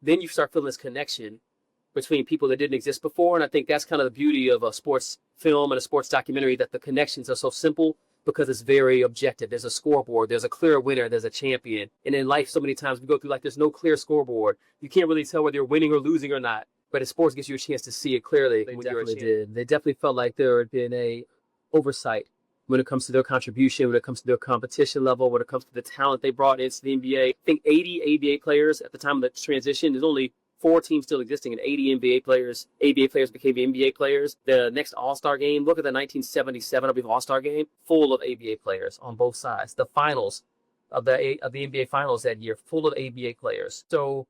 then you start feeling this connection between people that didn't exist before. And I think that's kind of the beauty of a sports film and a sports documentary, that the connections are so simple because it's very objective. There's a scoreboard, there's a clear winner, there's a champion. And in life, so many times we go through there's no clear scoreboard. You can't really tell whether you're winning or losing or not. But in sports, gives you a chance to see it clearly. They definitely did. They definitely felt like there had been a oversight when it comes to their contribution, when it comes to their competition level, when it comes to the talent they brought into the NBA. I think 80 ABA players at the time of the transition. There's only 4 teams still existing, and 80 ABA players became NBA players. The next All-Star game, look at the 1977, I believe, All-Star game, full of ABA players on both sides. The finals of the NBA Finals that year, full of ABA players. So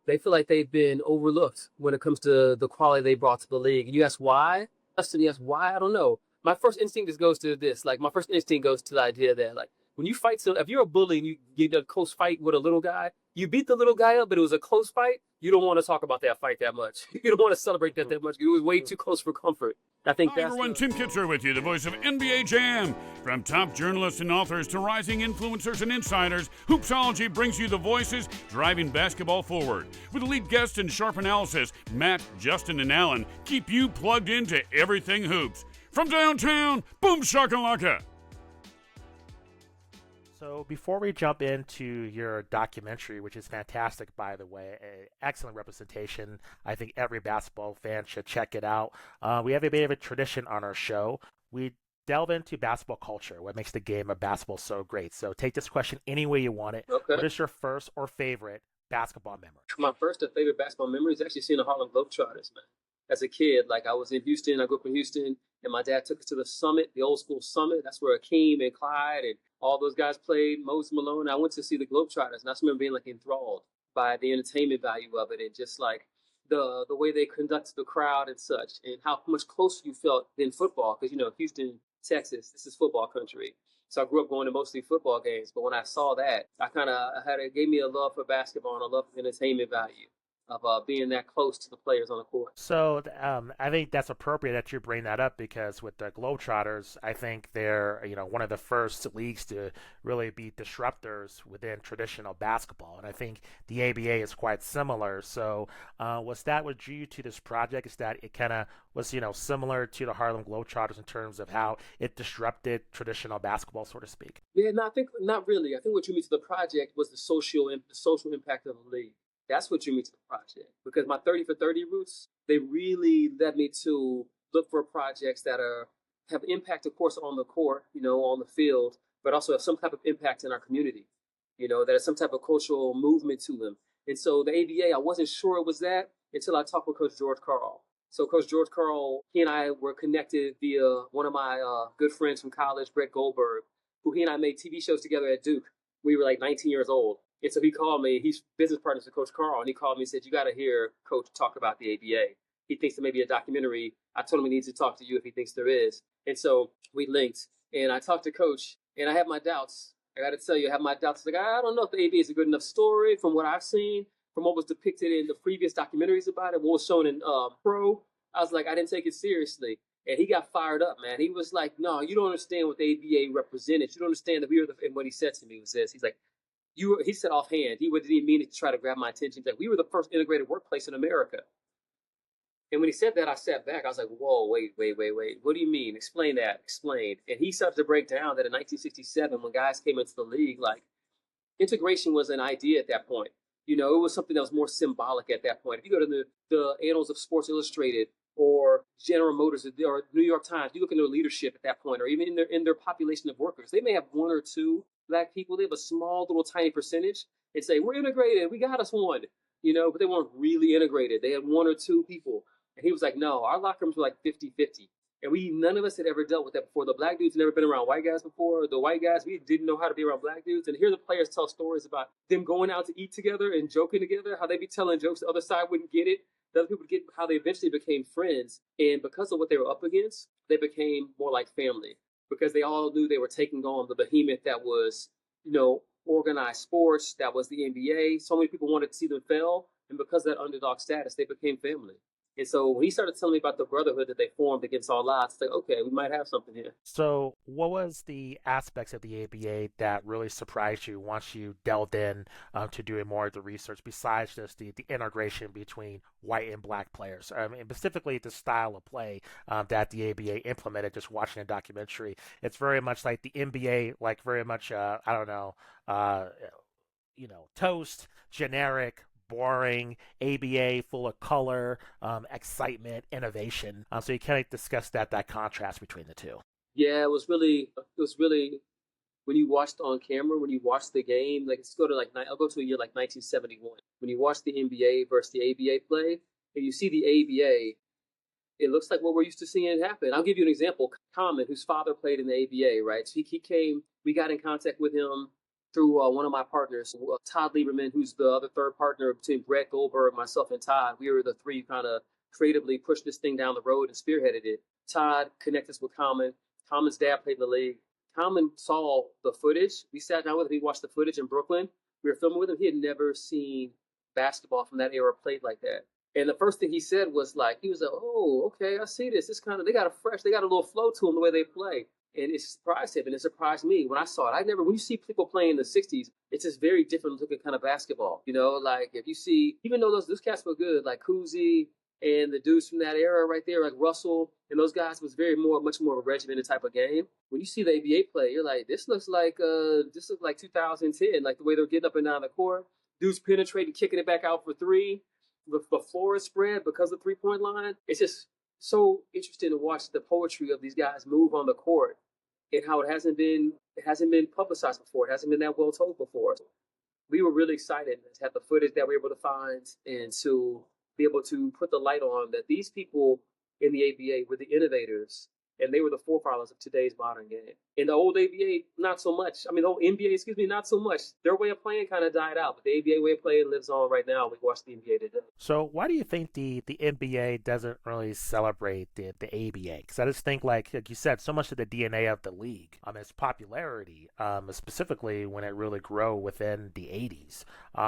they feel like they've been overlooked when it comes to the quality they brought to the league. And you ask why? Justin, you ask why? I don't know. My first instinct just goes to this. My first instinct goes to the idea that, when you fight, so if you're a bully and you get a close fight with a little guy, you beat the little guy up, but it was a close fight, you don't want to talk about that fight that much. You don't want to celebrate that much. It was way too close for comfort. I think Hi, everyone. Tim Kitzer with you, the voice of NBA Jam. From top journalists and authors to rising influencers and insiders, Hoopsology brings you the voices driving basketball forward. With elite guests and sharp analysis, Matt, Justin, and Alan keep you plugged into everything hoops. From downtown, boom shakalaka. So before we jump into your documentary, which is fantastic, by the way, an excellent representation, I think every basketball fan should check it out. We have a bit of a tradition on our show. We delve into basketball culture, what makes the game of basketball so great. So take this question any way you want it. Okay. What is your first or favorite basketball memory? My first or favorite basketball memory is actually seeing the Harlem Globetrotters, man. As a kid, I was in Houston, I grew up in Houston, and my dad took us to the Summit, the old school Summit. That's where Akeem and Clyde and all those guys played, Moses Malone. I went to see the Globetrotters, and I just remember being enthralled by the entertainment value of it, and just the way they conducted the crowd and such, and how much closer you felt than football. Because, Houston, Texas, this is football country. So I grew up going to mostly football games. But when I saw that, it gave me a love for basketball and a love for entertainment value of being that close to the players on the court. So I think that's appropriate that you bring that up, because with the Globetrotters, I think they're one of the first leagues to really be disruptors within traditional basketball, and I think the ABA is quite similar. So was that what drew you to this project? Is that it kind of was similar to the Harlem Globetrotters in terms of how it disrupted traditional basketball, so to speak? Yeah, no, I think not really. I think what drew me to the project was the social impact of the league. That's what drew me to the project, because my 30 for 30 roots, they really led me to look for projects that have impact, of course, on the court, on the field, but also have some type of impact in our community, that has some type of cultural movement to them. And so the ABA, I wasn't sure it was that until I talked with Coach George Karl. So Coach George Karl, he and I were connected via one of my good friends from college, Brett Goldberg, who he and I made TV shows together at Duke. We were 19 years old. And so he called me. He's business partners with Coach Karl, and he called me and said, "You got to hear Coach talk about the ABA. He thinks there may be a documentary. I told him he needs to talk to you if he thinks there is." And so we linked, and I talked to Coach, and I have my doubts. I got to tell you, I have my doubts. I don't know if the ABA is a good enough story from what I've seen, from what was depicted in the previous documentaries about it, what was shown in Pro. I was I didn't take it seriously. And he got fired up, man. He was like, "No, you don't understand what the ABA represented. You don't understand that we were and what he said to me was this. He's like, he said offhand, he didn't even mean it to try to grab my attention. He's like, "We were the first integrated workplace in America." And when he said that, I sat back. I was like, "Whoa, wait. What do you mean? Explain that. Explain." And he started to break down that in 1967, when guys came into the league, integration was an idea at that point. It was something that was more symbolic at that point. If you go to the annals of Sports Illustrated or General Motors or New York Times, you look into their leadership at that point, or even in their population of workers, they may have 1 or 2 Black people. They have a small little tiny percentage and say, "We're integrated. We got us one," but they weren't really integrated. They had 1 or 2 people. And he was like, "No, our locker rooms were 50-50. And none of us had ever dealt with that before. The Black dudes had never been around white guys before. The white guys, we didn't know how to be around Black dudes." And hear the players tell stories about them going out to eat together and joking together, how they'd be telling jokes. The other side wouldn't get it. The other people would get how they eventually became friends. And because of what they were up against, they became more like family, because they all knew they were taking on the behemoth that was, organized sports, that was the NBA. So many people wanted to see them fail. And because of that underdog status, they became family. And so when he started telling me about the brotherhood that they formed against all odds, it's like, okay, we might have something here. So, what was the aspects of the ABA that really surprised you once you delved in to doing more of the research, besides just the integration between white and black players, and specifically the style of play that the ABA implemented? Just watching a documentary, it's very much like the NBA, like very much, I don't know, uh, toast, generic, boring, ABA full of color, excitement, innovation. So you kind of discuss that contrast between the two. Yeah, it was really when you watched on camera, when you watched the game, like let's go to I'll go to a year like 1971. When you watch the NBA versus the ABA play, and you see the ABA, it looks like what we're used to seeing happen. I'll give you an example. Common, whose father played in the ABA, right? So he came, we got in contact with him through one of my partners, Todd Lieberman, who's the other third partner between Brett Goldberg, myself, and Todd. We were the three kind of creatively pushed this thing down the road and spearheaded it. Todd connected us with Common. Common's dad played in the league. Common saw the footage. We sat down with him. He watched the footage in Brooklyn. We were filming with him. He had never seen basketball from that era played like that. And the first thing he said was he was like, oh, okay, I see this. They got a little flow to them the way they play. And it surprised him, and it surprised me when I saw it. When you see people playing in the 60s, it's this very different looking kind of basketball. If you see, even though those cats were good, like Kuzi and the dudes from that era right there, like Russell and those guys, was much more of a regimented type of game. When you see the ABA play, you're like, this looks like 2010, like the way they're getting up and down the court. Dudes penetrating, kicking it back out for three. The floor is spread because of the 3-point line. It's just so interesting to watch the poetry of these guys move on the court and how it hasn't been publicized before. It hasn't been that well told before. We were really excited to have the footage that we were able to find and to be able to put the light on that these people in the ABA were the innovators and they were the forefathers of today's modern game. In the old ABA, not so much. I mean, the old NBA, not so much. Their way of playing kind of died out, but the ABA way of playing lives on right now. We watch the NBA today. So why do you think the NBA doesn't really celebrate the ABA? Because I just think, like you said, so much of the DNA of the league, its popularity, specifically when it really grew within the 80s,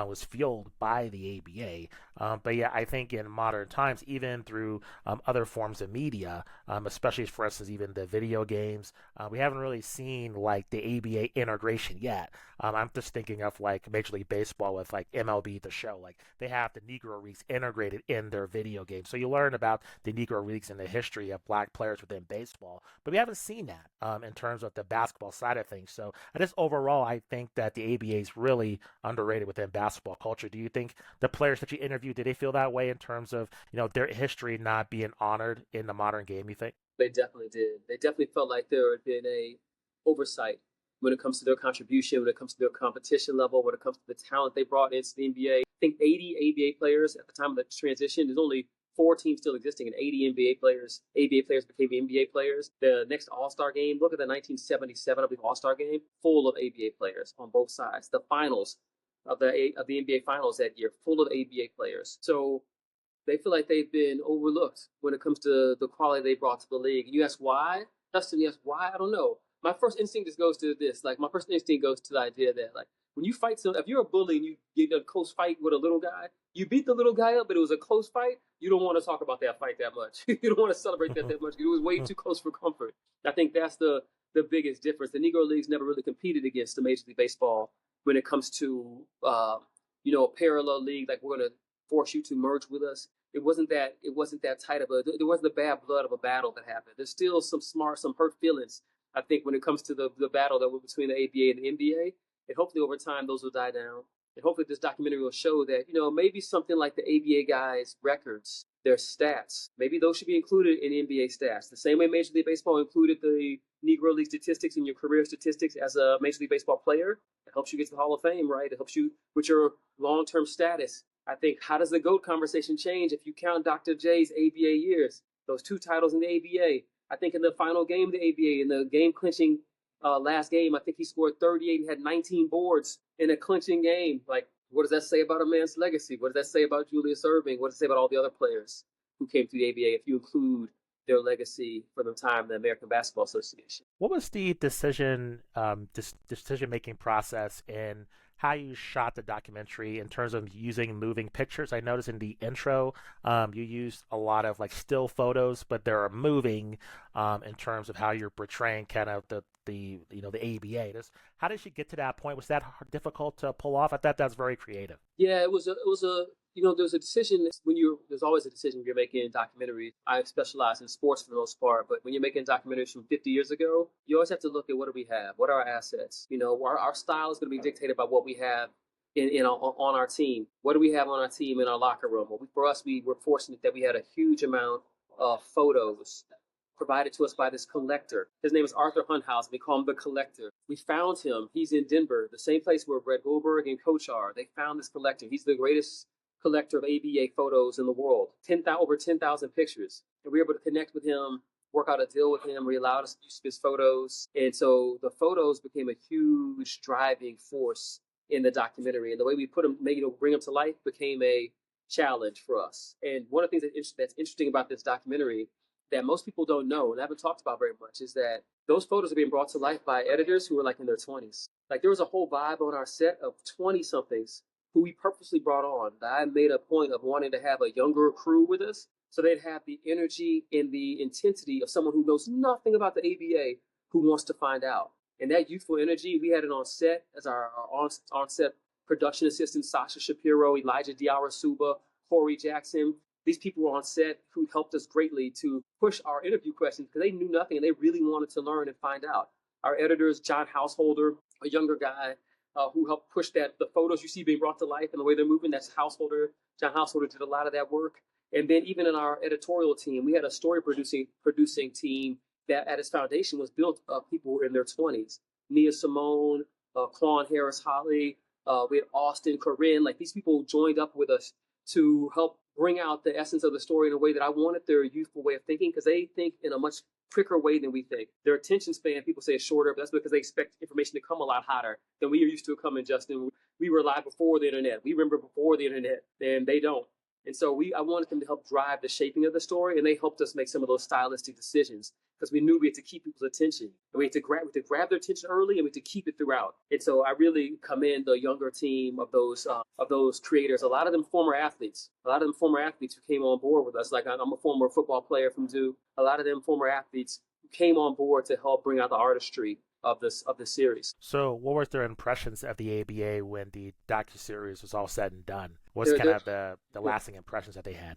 was fueled by the ABA. But yeah, I think in modern times, even through other forms of media, especially for instance, even the video games, we haven't really seen like the ABA integration yet. I'm just thinking of like Major League Baseball with like MLB The Show. Like they have the Negro Leagues integrated in their video games. So you learn about the Negro Leagues and the history of black players within baseball. But we haven't seen that in terms of the basketball side of things. So I just overall, I think that the ABA is really underrated within basketball culture. Do you think the players that you interviewed, did they feel that way in terms of, their history not being honored in the modern game, you think? They definitely did. They definitely felt like there had been a oversight when it comes to their contribution, when it comes to their competition level, when it comes to the talent they brought into the NBA. I think 80 ABA players at the time of the transition. There's only 4 teams still existing, and 80 ABA players became NBA players. The next All-Star game, look at the 1977, I believe, All-Star game, full of ABA players on both sides. The finals of the NBA Finals that year, full of ABA players. So they feel like they've been overlooked when it comes to the quality they brought to the league. And you ask why? Justin, you ask why? I don't know. My first instinct just goes to this. Like, my first instinct goes to the idea that, like, when you fight if you're a bully and you get a close fight with a little guy, you beat the little guy up, but it was a close fight, you don't want to talk about that fight that much. You don't want to celebrate that much. It was way too close for comfort. I think that's the biggest difference. The Negro Leagues never really competed against the Major League Baseball when it comes to, a parallel league, like we're going to force you to merge with us. It wasn't that tight there wasn't the bad blood of a battle that happened. There's still some hurt feelings, I think, when it comes to the battle that was between the ABA and the NBA. And hopefully over time those will die down. And hopefully this documentary will show that, maybe something like the ABA guys' records, their stats, maybe those should be included in NBA stats. The same way Major League Baseball included the Negro League statistics in your career statistics as a Major League Baseball player. It helps you get to the Hall of Fame, right? It helps you with your long-term status. I think, how does the GOAT conversation change if you count Dr. J's ABA years? Those 2 titles in the ABA. I think in the final game of the ABA, in the game-clinching last game, I think he scored 38 and had 19 boards in a clinching game. Like, what does that say about a man's legacy? What does that say about Julius Erving? What does it say about all the other players who came through the ABA if you include their legacy from the time of the American Basketball Association? What was the decision-making process in how you shot the documentary in terms of using moving pictures. I noticed in the intro, you used a lot of like still photos, but they're moving in terms of how you're portraying kind of the ABA. How did you get to that point? Was that difficult to pull off? I thought that was very creative. Yeah, it was a there's a decision there's always a decision when you're making documentaries. I specialize in sports for the most part, but when you're making documentaries from 50 years ago, you always have to look at what do we have? What are our assets? Our style is going to be dictated by what we have on our team. What do we have on our team in our locker room? Well, for us, we were fortunate that we had a huge amount of photos provided to us by this collector. His name is Arthur Hunhouse. We call him the Collector. We found him. He's in Denver, the same place where Brett Goldberg and Coach are. They found this collector. He's the greatest collector of ABA photos in the world. Over 10,000 pictures. And we were able to connect with him, work out a deal with him. We allowed us to use his photos. And so the photos became a huge driving force in the documentary. And the way we put them, bring them to life became a challenge for us. And one of the things that's interesting about this documentary that most people don't know and haven't talked about very much is that those photos are being brought to life by editors who were like in their 20s. Like there was a whole vibe on our set of 20-somethings who we purposely brought on. I made a point of wanting to have a younger crew with us so they'd have the energy and the intensity of someone who knows nothing about the ABA who wants to find out. And that youthful energy, we had it on set as our on-set production assistants, Sasha Shapiro, Elijah Diarra-Suba, Corey Jackson. These people were on set who helped us greatly to push our interview questions because they knew nothing and they really wanted to learn and find out. Our editors, John Householder, a younger guy who helped push the photos you see being brought to life and the way they're moving, that's Householder. John Householder did a lot of that work. And then even in our editorial team, we had a story producing team that at its foundation was built of people in their 20s. Nia Simone, Quan Harris-Holly, we had Austin, Corinne, like these people joined up with us to help bring out the essence of the story in a way that I wanted their youthful way of thinking because they think in a much quicker way than we think. Their attention span, people say, is shorter, but that's because they expect information to come a lot hotter than we are used to it coming, Justin. We were live before the internet. We remember before the internet, and they don't. And so I wanted them to help drive the shaping of the story, and they helped us make some of those stylistic decisions because we knew we had to keep people's attention. And we had to grab their attention early, and we had to keep it throughout. And so I really commend the younger team of those creators. A lot of them former athletes. A lot of them former athletes who came on board with us. Like I'm a former football player from Duke. A lot of them former athletes who came on board to help bring out the artistry of this series. So what were their impressions of the ABA when the docuseries was all said and done? What's kind of the lasting impressions that they had?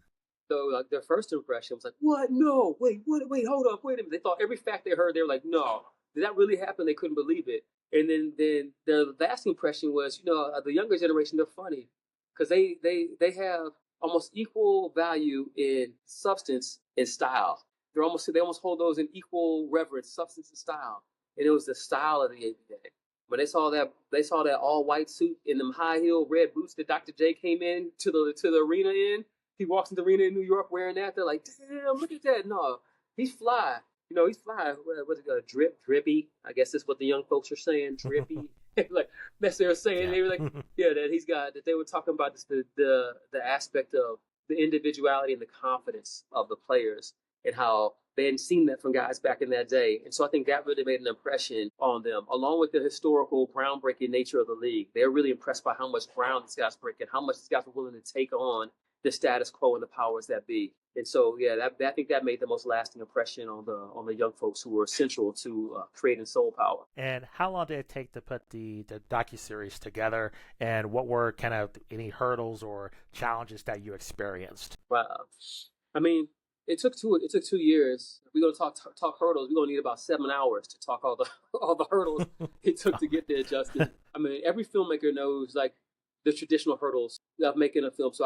So their first impression was like, what? No, wait, hold up, wait a minute. They thought every fact they heard, they were like, no, did that really happen? They couldn't believe it. And then the last impression was, the younger generation, they're funny because they have almost equal value in substance and style. They almost hold those in equal reverence, substance and style. And it was the style of the ABA. When they saw that all white suit in them high heel red boots that Dr. J came in to the arena in. He walks into the arena in New York wearing that. They're like, damn, look at that. No, he's fly. He's fly. What's it called? Drippy. I guess that's what the young folks are saying. Drippy. Like that's what they're saying. Yeah. They were like, yeah, that they were talking about this, the aspect of the individuality and the confidence of the players and how they hadn't seen that from guys back in that day. And so I think that really made an impression on them, along with the historical groundbreaking nature of the league. They're really impressed by how much ground these guys break and how much these guys were willing to take on the status quo and the powers that be. And so, yeah, I think that made the most lasting impression on the young folks who were central to creating Soul Power. And how long did it take to put the docuseries together? And what were kind of any hurdles or challenges that you experienced? Wow. I mean, it took 2 years. If we're gonna talk hurdles, we're gonna need about 7 hours to talk all the hurdles it took to get there, Justin. I mean, every filmmaker knows like the traditional hurdles of making a film. So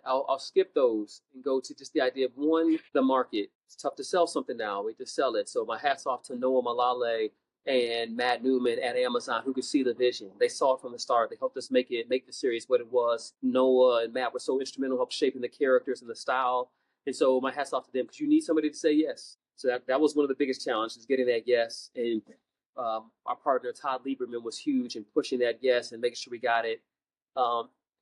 I'll skip those and go to just the idea of one, the market. It's tough to sell something now. We just sell it. So my hat's off to Noah Malale and Matt Newman at Amazon who could see the vision. They saw it from the start. They helped us make the series what it was. Noah and Matt were so instrumental in helping shaping the characters and the style. And so my hat's off to them because you need somebody to say yes. So that was one of the biggest challenges, getting that yes. And our partner, Todd Lieberman, was huge in pushing that yes and making sure we got it.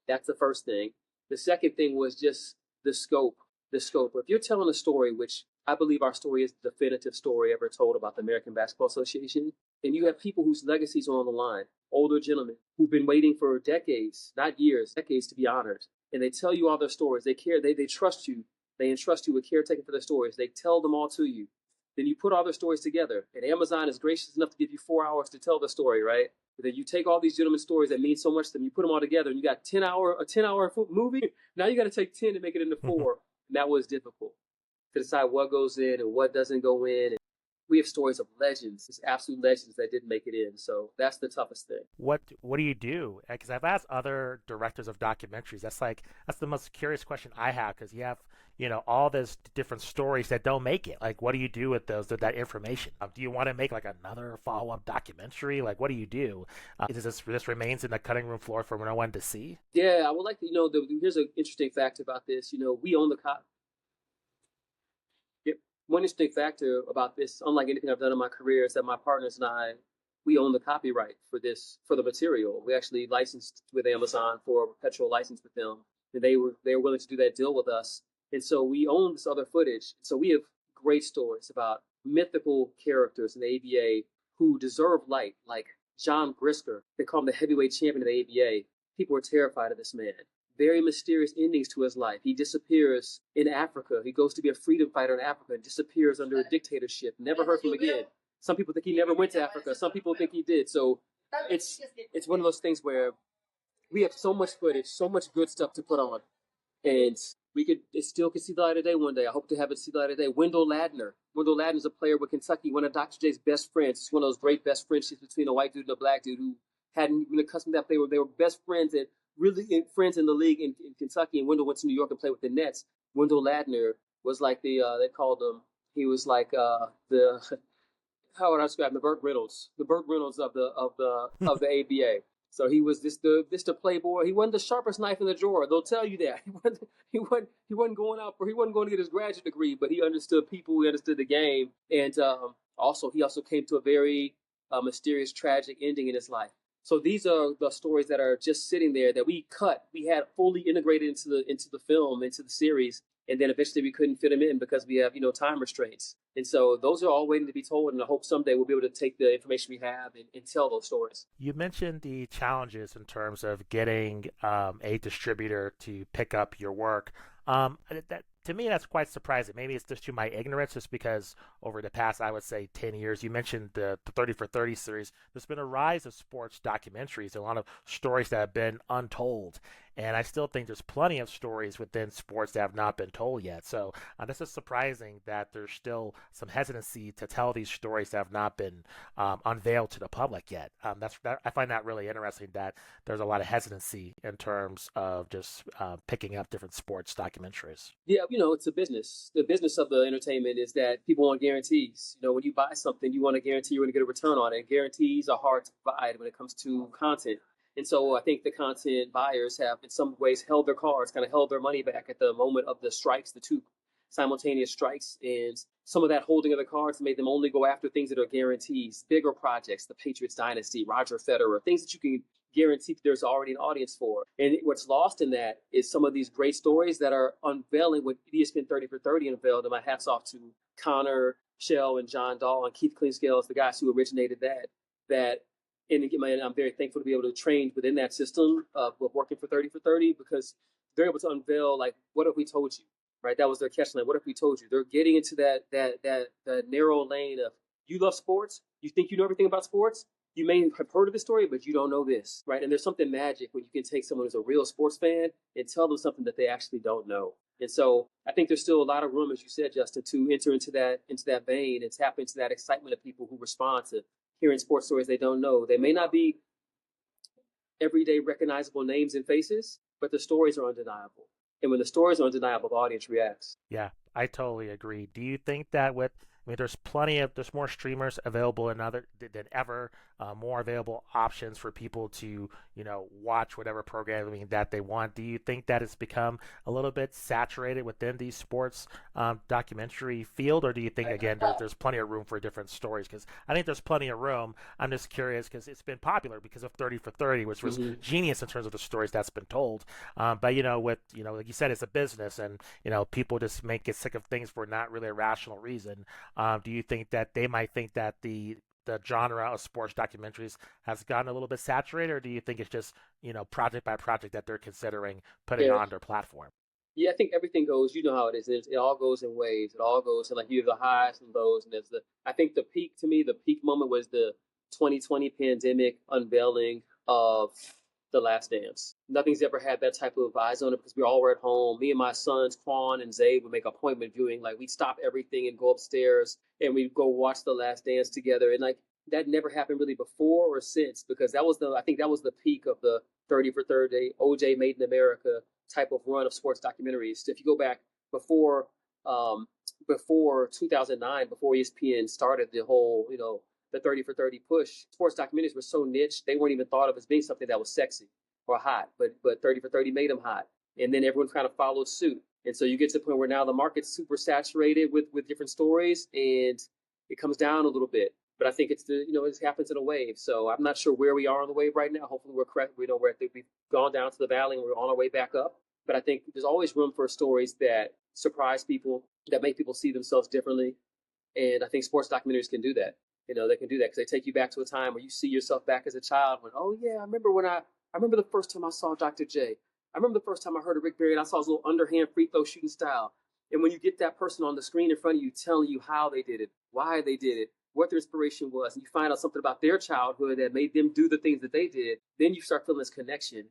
That's the first thing. The second thing was just the scope. If you're telling a story, which I believe our story is the definitive story ever told about the American Basketball Association, and you have people whose legacies are on the line. older gentlemen who've been waiting for decades, not years, decades to be honored. And they tell you all their stories. They care. They trust you. They entrust you with caretaking for their stories. They tell them all to you. Then you put all their stories together. And Amazon is gracious enough to give you 4 hours to tell the story, right? But then you take all these gentlemen's stories that mean so much to them, you put them all together, and you got a 10-hour movie. Now you got to take 10 to make it into 4. And that was difficult to decide what goes in and what doesn't go in. And we have stories of legends, just absolute legends that didn't make it in. So that's the toughest thing. What do you do? Because I've asked other directors of documentaries. That's the most curious question I have, because you have all those different stories that don't make it. Like, what do you do with that information? Do you want to make like another follow-up documentary? Like, what do you do? Does this remains in the cutting room floor for no one to see? Yeah, I would like to. Here's an interesting fact about this. We own the copy. One interesting factor about this, unlike anything I've done in my career, is that my partners and we own the copyright for the material. We actually licensed with Amazon for a perpetual license with them, and they were willing to do that deal with us. And so we own this other footage. So we have great stories about mythical characters in the ABA who deserve light, like John Brisker. They call him the heavyweight champion of the ABA. People were terrified of this man. Very mysterious endings to his life. He disappears in Africa. He goes to be a freedom fighter in Africa and disappears under a dictatorship. Never heard from him again. Some people think he never went to Africa. Some people think he did. So it's one of those things where we have so much footage, so much good stuff to put on, and it still could see the light of day one day. I hope to have it see the light of day. Wendell Ladner. Wendell Ladner is a player with Kentucky, one of Dr. J's best friends. It's one of those great best friendships between a white dude and a black dude who hadn't been accustomed to that. They were best friends and really friends in the league in Kentucky. And Wendell went to New York and played with the Nets. Wendell Ladner was like they called him. He was like how would I describe him? The Burt Reynolds of the ABA. So he was the playboy. He wasn't the sharpest knife in the drawer. They'll tell you that. He wasn't going to get his graduate degree, but he understood people. He understood the game, and he also came to a very mysterious, tragic ending in his life. So these are the stories that are just sitting there that we cut. We had fully integrated into the film, into the series, and then eventually we couldn't fit them in because we have time restraints. And so those are all waiting to be told, and I hope someday we'll be able to take the information we have and tell those stories. You mentioned the challenges in terms of getting a distributor to pick up your work. To me, that's quite surprising. Maybe it's just to my ignorance, just because over the past, I would say, 10 years, you mentioned the 30 for 30 series. There's been a rise of sports documentaries, a lot of stories that have been untold. And I still think there's plenty of stories within sports that have not been told yet. So this is surprising that there's still some hesitancy to tell these stories that have not been unveiled to the public yet. I find that really interesting, that there's a lot of hesitancy in terms of just picking up different sports documentaries. Yeah, it's a business. The business of the entertainment is that people want guarantees. When you buy something, you want a guarantee you're going to get a return on it. Guarantees are hard to provide when it comes to content. And so I think the content buyers have, in some ways, held their cards, kind of held their money back at the moment of the strikes, the two simultaneous strikes. And some of that holding of the cards made them only go after things that are guarantees, bigger projects, the Patriots dynasty, Roger Federer, things that you can guarantee that there's already an audience for. And what's lost in that is some of these great stories that are unveiling what ESPN 30 for 30 unveiled. And my hat's off to Connor Shell and John Dahl and Keith Cleanscales, the guys who originated that. And I'm very thankful to be able to train within that system of working for 30 for 30, because they're able to unveil, like, what if we told you, right? That was their catchline. What if we told you? They're getting into that narrow lane of, you love sports? You think you know everything about sports? You may have heard of this story, but you don't know this, right? And there's something magic when you can take someone who's a real sports fan and tell them something that they actually don't know. And so I think there's still a lot of room, as you said, Justin, to enter into that vein and tap into that excitement of people who respond to hearing sports stories they don't know. They may not be everyday recognizable names and faces, but the stories are undeniable. And when the stories are undeniable, the audience reacts. Yeah, I totally agree. Do you think that there's more streamers available than ever, more available options for people to, watch whatever programming that they want. Do you think that it's become a little bit saturated within the sports documentary field, or do you think, again, there's plenty of room for different stories? Because I think there's plenty of room. I'm just curious because it's been popular because of 30 for 30, which was genius in terms of the stories that's been told. But, like you said, it's a business, and, people just get sick of things for not really a rational reason. Do you think that they might think that the the genre of sports documentaries has gotten a little bit saturated, or do you think it's just, project by project that they're considering putting on their platform? Yeah, I think everything goes, you know how it is. It all goes in waves. It all goes, and like you have the highs and lows. And I think the peak, to me, the peak moment was the 2020 pandemic unveiling of The Last Dance. Nothing's ever had that type of eyes on it because we all were at home. Me and my sons, Quan and Zay, would make appointment viewing. Like, we'd stop everything and go upstairs and we'd go watch The Last Dance together. And like, that never happened really before or since, because I think that was the peak of the 30 for 30, OJ Made in America type of run of sports documentaries. If you go back before 2009, before ESPN started the whole, the 30 for 30 push, sports documentaries were so niche, they weren't even thought of as being something that was sexy or hot, but 30 for 30 made them hot. And then everyone kind of followed suit. And so you get to the point where now the market's super saturated with different stories, and it comes down a little bit. But I think it happens in a wave. So I'm not sure where we are on the wave right now. Hopefully we're correct. We've gone down to the valley and we're on our way back up. But I think there's always room for stories that surprise people, that make people see themselves differently. And I think sports documentaries can do that. They can do that because they take you back to a time where you see yourself back as a child when, oh yeah, I remember the first time I saw Dr. J. I remember the first time I heard of Rick Barry and I saw his little underhand free throw shooting style. And when you get that person on the screen in front of you telling you how they did it, why they did it, what their inspiration was, and you find out something about their childhood that made them do the things that they did, then you start feeling this connection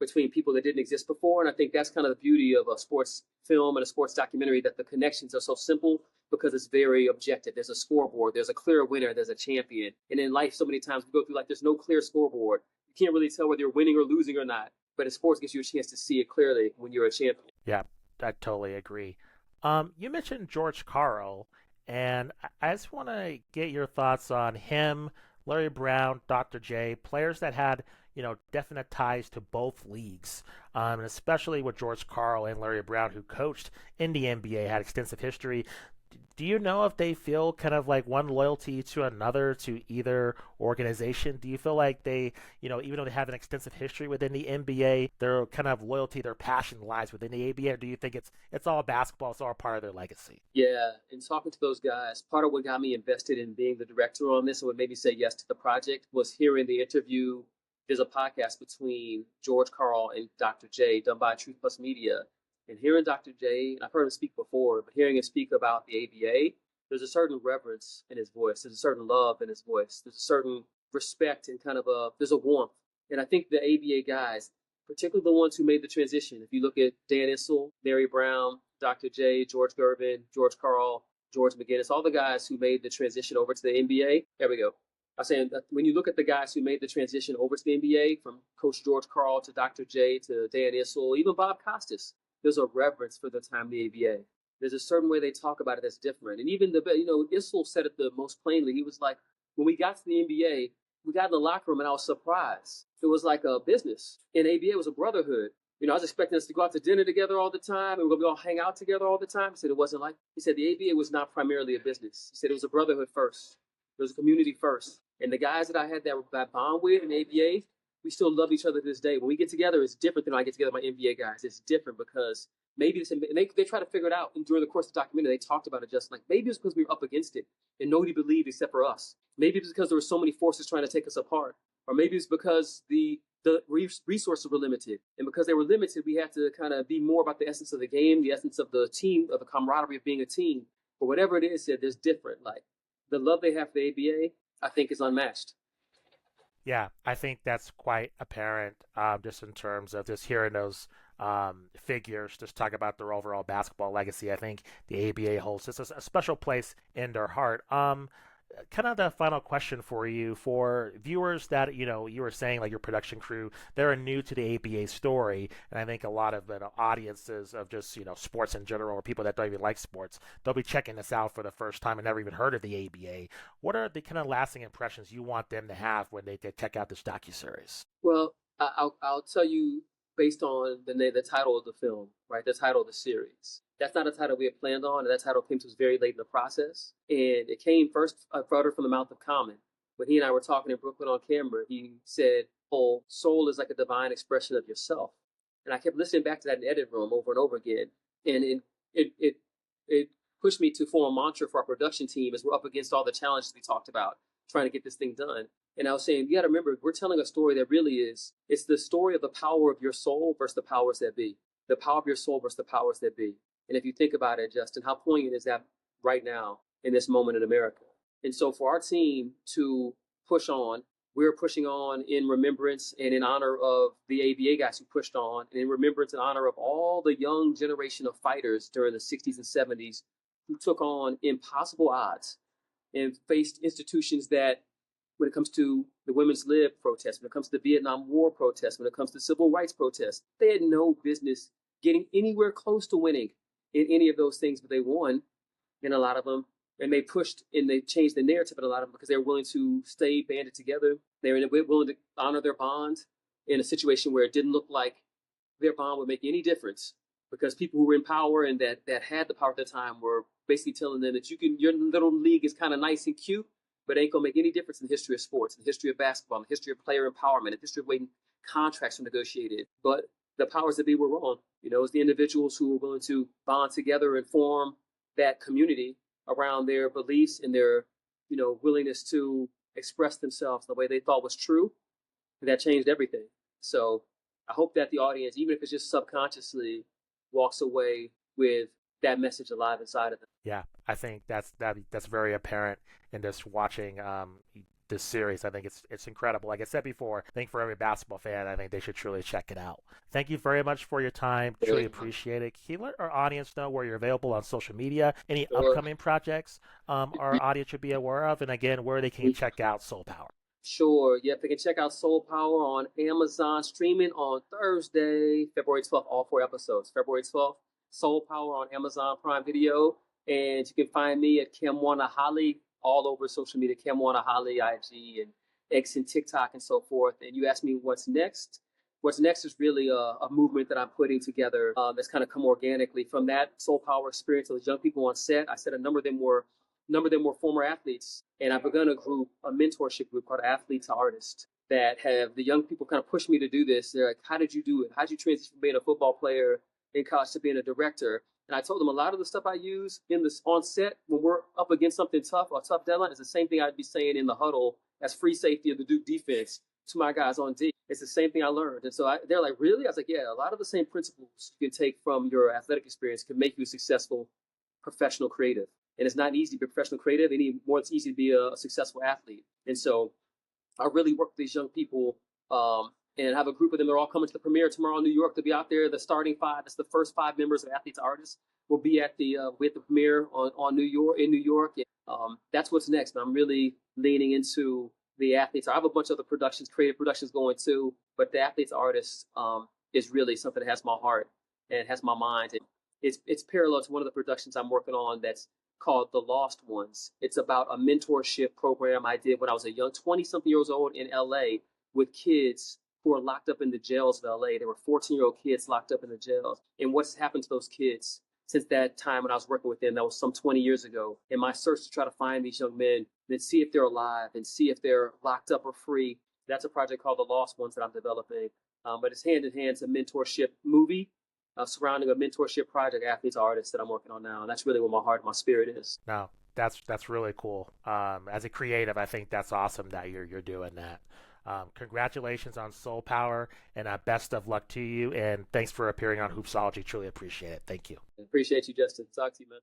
between people that didn't exist before. And I think that's kind of the beauty of a sports film and a sports documentary, that the connections are so simple because it's very objective. There's a scoreboard, there's a clear winner, there's a champion. And in life, so many times we go through like there's no clear scoreboard. You can't really tell whether you're winning or losing or not. But in sports, it gives you a chance to see it clearly when you're a champion. Yeah, I totally agree. You mentioned George Karl, and I just want to get your thoughts on him, Larry Brown, Dr. J, players that had, definite ties to both leagues, and especially with George Karl and Larry Brown, who coached in the NBA, had extensive history. Do you know if they feel kind of like one loyalty to another, to either organization? Do you feel like they, even though they have an extensive history within the NBA, their kind of loyalty, their passion lies within the ABA? Or do you think it's all basketball, it's all part of their legacy? Yeah, and talking to those guys, part of what got me invested in being the director on this and what made me say yes to the project was hearing the interview. There's a podcast between George Karl and Dr. J done by Truth Plus Media. And hearing Dr. J, and I've heard him speak before, but hearing him speak about the ABA, there's a certain reverence in his voice. There's a certain love in his voice. There's a certain respect and there's a warmth. And I think the ABA guys, particularly the ones who made the transition, if you look at Dan Issel, Larry Brown, Dr. J, George Gervin, George Karl, George McGinnis, all the guys who made the transition over to the NBA, there we go. I'm saying that when you look at the guys who made the transition over to the NBA, from Coach George Karl to Dr. J to Dan Issel, even Bob Costas, there's a reverence for the time of the ABA. There's a certain way they talk about it that's different. And even Issel said it the most plainly. He was like, when we got to the NBA, we got in the locker room and I was surprised. It was like a business. In ABA, it was a brotherhood. I was expecting us to go out to dinner together all the time and we're going to all hang out together all the time. He said it wasn't like, he said the ABA was not primarily a business. He said it was a brotherhood first. It was a community first. And the guys that I had that bond with in ABA, we still love each other to this day. When we get together, it's different than when I get together with my NBA guys. It's different because maybe they try to figure it out. And during the course of the documentary, they talked about it just like, maybe it's because we were up against it and nobody believed except for us. Maybe it's because there were so many forces trying to take us apart. Or maybe it's because the resources were limited. And because they were limited, we had to kind of be more about the essence of the game, the essence of the team, of the camaraderie of being a team. But whatever it is, there's different. Like the love they have for the ABA, I think is unmatched. Yeah, I think that's quite apparent just in terms of just hearing those figures just talk about their overall basketball legacy. I think the ABA holds just a special place in their heart. Kind of the final question for you, for viewers that, you were saying like your production crew, they're new to the ABA story. And I think a lot of audiences of just, sports in general, or people that don't even like sports, they'll be checking this out for the first time and never even heard of the ABA. What are the kind of lasting impressions you want them to have when they check out this docuseries? Well, I'll tell you based on the title of the film, right? The title of the series. That's not a title we had planned on, and that title came to us very late in the process. And it came first, I brought it from the mouth of Common. When he and I were talking in Brooklyn on camera, he said, "Oh, soul is like a divine expression of yourself." And I kept listening back to that in the edit room over and over again. And it pushed me to form a mantra for our production team as we're up against all the challenges we talked about. trying to get this thing done. And I was saying, you got to remember, we're telling a story that really it's the story of the power of your soul versus the powers that be. The power of your soul versus the powers that be. And if you think about it, Justin, how poignant is that right now in this moment in America? And so for our team to push on, we're pushing on in remembrance and in honor of the ABA guys who pushed on, and in remembrance and honor of all the young generation of fighters during the 60s and 70s who took on impossible odds and faced institutions that, when it comes to the women's lib protests, when it comes to the Vietnam War protests, when it comes to civil rights protests, they had no business getting anywhere close to winning in any of those things, but they won in a lot of them. And they pushed and they changed the narrative in a lot of them because they were willing to stay banded together. They were willing to honor their bond in a situation where it didn't look like their bond would make any difference, because people who were in power and that had the power at the time were basically telling them that your little league is kind of nice and cute, but it ain't gonna make any difference in the history of sports, in the history of basketball, in the history of player empowerment, in the history of when contracts were negotiated. But the powers that be were wrong. It was the individuals who were willing to bond together and form that community around their beliefs and their, willingness to express themselves the way they thought was true. And that changed everything. So I hope that the audience, even if it's just subconsciously, walks away with that message alive inside of them. Yeah, I think that's very apparent in just watching this series. I think it's incredible. Like I said before, I think for every basketball fan, I think they should truly check it out. Thank you very much for your time. Truly appreciate it. Can you let our audience know where you're available on social media, any upcoming projects our audience should be aware of, and again, where they can check out Soul Power? Sure. Yep, they can check out Soul Power on Amazon, streaming on Thursday, February 12th, all 4 episodes. February 12th, Soul Power on Amazon Prime Video. And you can find me at Kamwana Holley all over social media, Kamwana Holley, IG, and X and TikTok and so forth. And you asked me what's next. What's next is really a movement that I'm putting together that's kind of come organically from that Soul Power experience of those young people on set. I said a number of them were former athletes, and I've begun a mentorship group called Athlete to Artist, that have the young people kind of push me to do this. They're like, how did you do it? How did you transition from being a football player in college to being a director? And I told them a lot of the stuff I use on set when we're up against something tough or a tough deadline is the same thing I'd be saying in the huddle as free safety of the Duke defense to my guys on D. It's the same thing I learned. And so they're like, really? I was like, yeah, a lot of the same principles you can take from your athletic experience can make you a successful professional creative. And it's not easy to be a professional creative any more. It's easy to be a successful athlete. And so I really work with these young people and have a group of them. They're all coming to the premiere tomorrow in New York. They'll be out there. The starting 5, that's the first 5 members of Athletes Artists, will be at the premiere in New York. And, that's what's next. I'm really leaning into the athletes. I have a bunch of other creative productions going too, but the Athletes Artists is really something that has my heart and has my mind. And it's parallel to one of the productions I'm working on that's called The Lost Ones. It's about a mentorship program I did when I was a young 20-something years old in LA with kids who are locked up in the jails of LA. There were 14-year-old kids locked up in the jails. And what's happened to those kids since that time when I was working with them? That was some 20 years ago. In my search to try to find these young men and see if they're alive and see if they're locked up or free. That's a project called The Lost Ones that I'm developing. But it's hand in hand. It's a mentorship movie surrounding a mentorship project, Athletes Artists, that I'm working on now. And that's really where my heart and my spirit is. No, that's really cool. As a creative, I think that's awesome that you're doing that. Congratulations on Soul Power, and best of luck to you. And thanks for appearing on Hoopsology. Truly appreciate it. Thank you. Appreciate you, Justin. Talk to you, man.